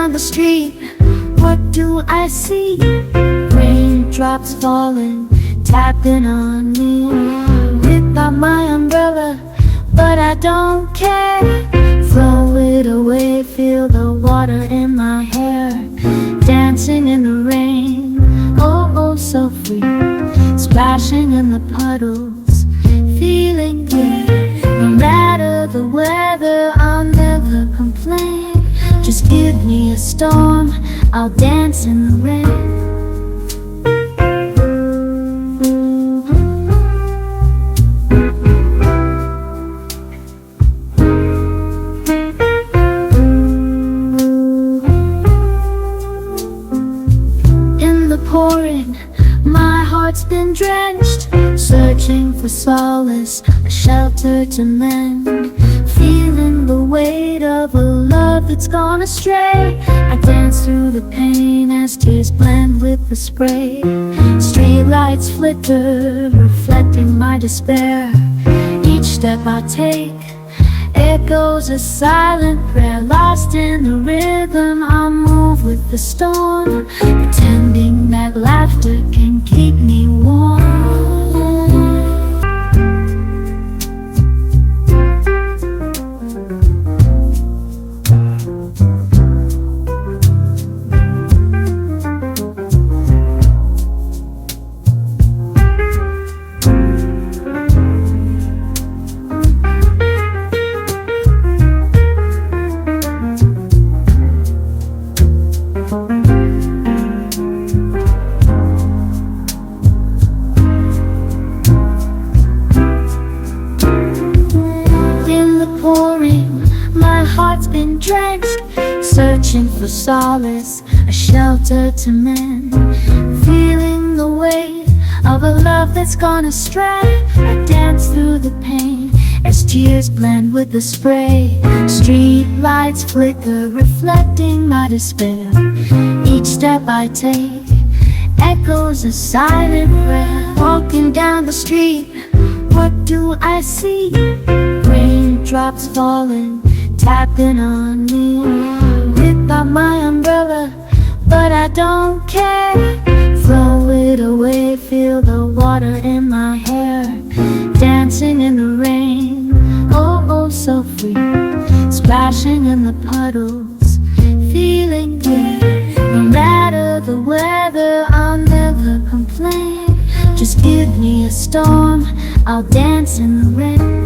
down the street, what do I see? Raindrops falling, tapping on me. Without my umbrella, but I don't care. Throw it away, feel the water in my hair. Dancing in the rain, oh, oh, so free. Splashing in the puddles, feeling good. No matter the weather, I'll never complain. Just give me a storm, I'll dance in the rain. Pouring, my heart's been drenched, searching for solace, a shelter to mend. Feeling the weight of a love that's gone astray. I dance through the pain as tears blend with the spray. Streetlights flicker, reflecting my despair. Each step I take echoes a silent prayer. Lost in the rhythm, I move with the storm, pretending that laughter can keep me warm. Heart's been drenched, searching for solace, a shelter to mend. Feeling the weight of a love that's gone astray. I dance through the pain as tears blend with the spray. Street lights flicker, reflecting my despair. Each step I take echoes a silent prayer. Walking down the street, what do I see? Raindrops falling, tapping on me. Without my umbrella, but I don't care. Throw it away, feel the water in my hair. Dancing in the rain, oh, oh, so free. Splashing in the puddles, feeling good. No matter the weather, I'll never complain. Just give me a storm, I'll dance in the rain.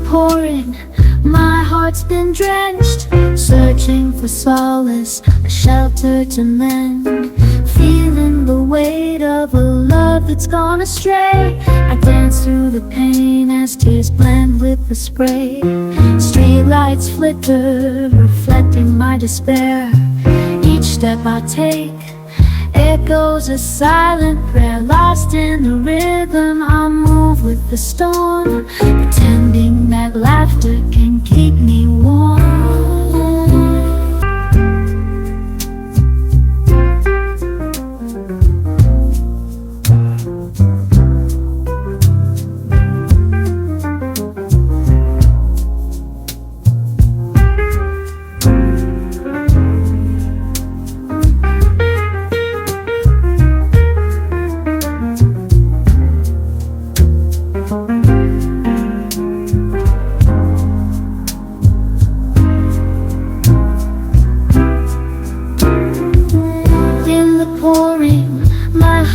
Pouring, my heart's been drenched, searching for solace, a shelter to mend. Feeling the weight of a love that's gone astray. I dance through the pain as tears blend with the spray. Streetlights flicker, reflecting my despair. Each step I take echoes a silent prayer. Lost in the rhythm, I move with the storm, pretending that laughter can keep me warm.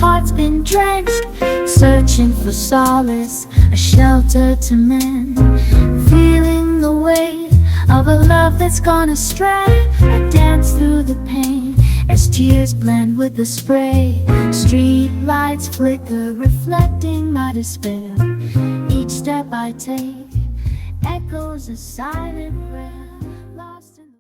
Heart's been drenched, searching for solace, a shelter to mend. Feeling the weight of a love that's gone astray. I dance through the pain as tears blend with the spray. Street lights flicker, reflecting my despair. Each step I take echoes a silent prayer.